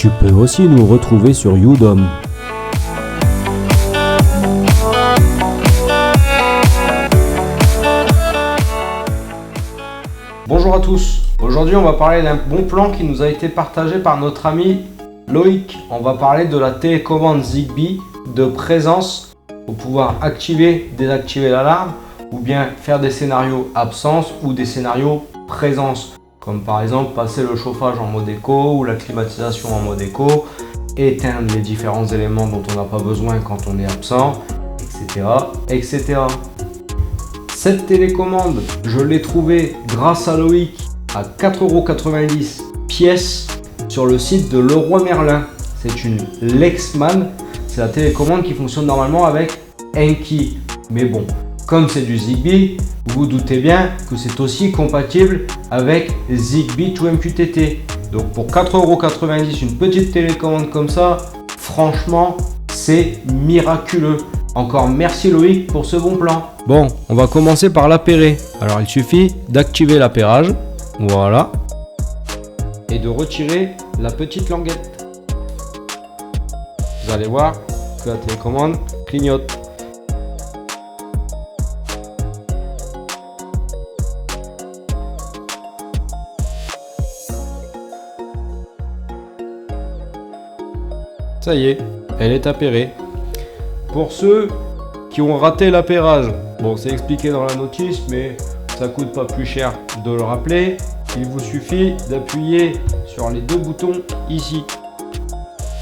Tu peux aussi nous retrouver sur Udom. Bonjour à tous, aujourd'hui on va parler d'un bon plan qui nous a été partagé par notre ami Loïc. On va parler de la télécommande Zigbee de présence pour pouvoir activer, désactiver l'alarme ou bien faire des scénarios absence ou des scénarios présence, comme par exemple passer le chauffage en mode éco ou la climatisation en mode éco, éteindre les différents éléments dont on n'a pas besoin quand on est absent, etc. etc. Cette télécommande, je l'ai trouvée grâce à Loïc à 4,90 € pièce sur le site de Leroy Merlin. C'est une Lexman, c'est la télécommande qui fonctionne normalement avec Enki. Mais bon, comme c'est du Zigbee, vous vous doutez bien que c'est aussi compatible avec Zigbee to MQTT. Donc pour 4,90 € une petite télécommande comme ça, franchement, c'est miraculeux. Encore merci Loïc pour ce bon plan. Bon, on va commencer par l'appairer. Alors il suffit d'activer l'appairage, voilà, et de retirer la petite languette. Vous allez voir que la télécommande clignote. Ça y est, elle est appairée. Pour ceux qui ont raté l'appairage, bon c'est expliqué dans la notice mais ça coûte pas plus cher de le rappeler, il vous suffit d'appuyer sur les deux boutons ici.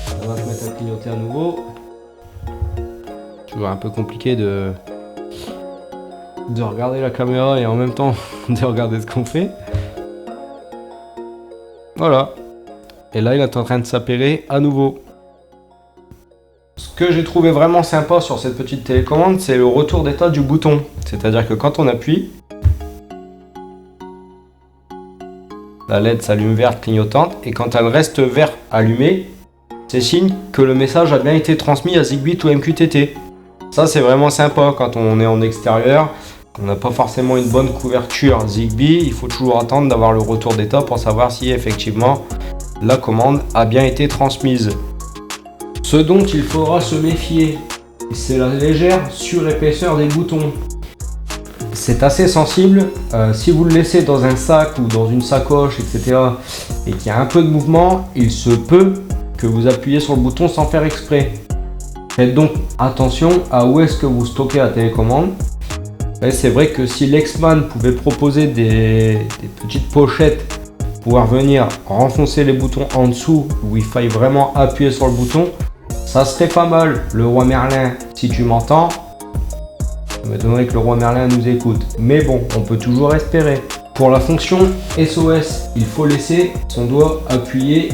Ça va se mettre à clignoter à nouveau. Toujours un peu compliqué de regarder la caméra et en même temps de regarder ce qu'on fait. Voilà. Et là il est en train de s'appairer à nouveau. Ce que j'ai trouvé vraiment sympa sur cette petite télécommande, c'est le retour d'état du bouton. C'est-à-dire que quand on appuie, la LED s'allume verte clignotante et quand elle reste vert allumée, c'est signe que le message a bien été transmis à Zigbee to MQTT. Ça c'est vraiment sympa quand on est en extérieur, on n'a pas forcément une bonne couverture Zigbee, il faut toujours attendre d'avoir le retour d'état pour savoir si effectivement la commande a bien été transmise. Ce dont il faudra se méfier, c'est la légère surépaisseur des boutons. C'est assez sensible, si vous le laissez dans un sac ou dans une sacoche, etc. et qu'il y a un peu de mouvement, il se peut que vous appuyez sur le bouton sans faire exprès. Faites donc attention à où est-ce que vous stockez la télécommande. Et c'est vrai que si Lexman pouvait proposer des petites pochettes pour pouvoir venir renfoncer les boutons en dessous où il faille vraiment appuyer sur le bouton, ça serait pas mal. Leroy Merlin, si tu m'entends, ça m'étonnerait que Leroy Merlin nous écoute. Mais bon, on peut toujours espérer. Pour la fonction SOS, il faut laisser son doigt appuyé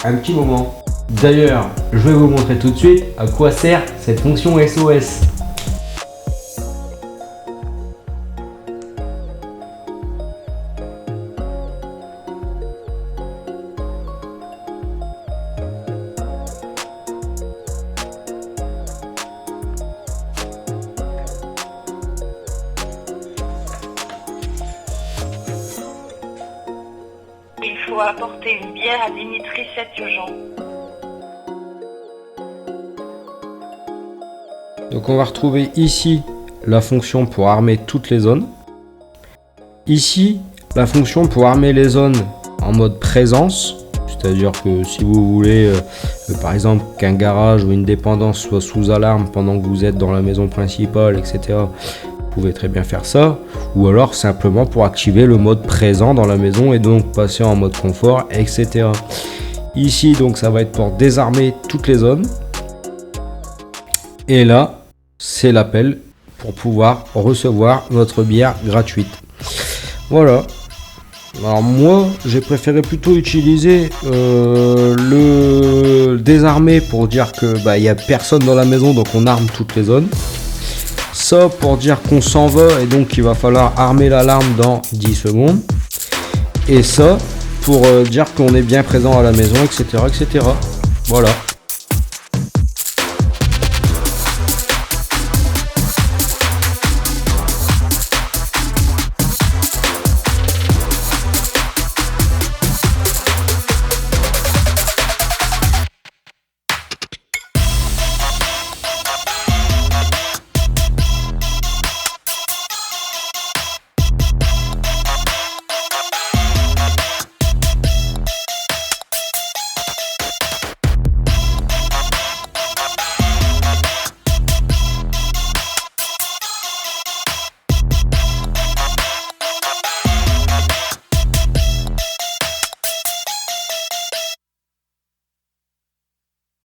un petit moment. D'ailleurs, je vais vous montrer tout de suite à quoi sert cette fonction SOS. Il faut apporter une bière à Dimitri, c'est urgent. Donc on va retrouver ici la fonction pour armer toutes les zones. Ici, la fonction pour armer les zones en mode présence. C'est-à-dire que si vous voulez, par exemple, qu'un garage ou une dépendance soit sous alarme pendant que vous êtes dans la maison principale, etc., vous pouvez très bien faire ça. Ou alors simplement pour activer le mode présent dans la maison et donc passer en mode confort, etc. Ici, donc, ça va être pour désarmer toutes les zones. Et là, c'est l'appel pour pouvoir recevoir votre bière gratuite. Voilà. Alors moi, j'ai préféré plutôt utiliser le désarmer pour dire que il y a personne dans la maison, donc on arme toutes les zones. Ça pour dire qu'on s'en va et donc il va falloir armer l'alarme dans 10 secondes. Et ça pour dire qu'on est bien présent à la maison, etc., etc. Voilà.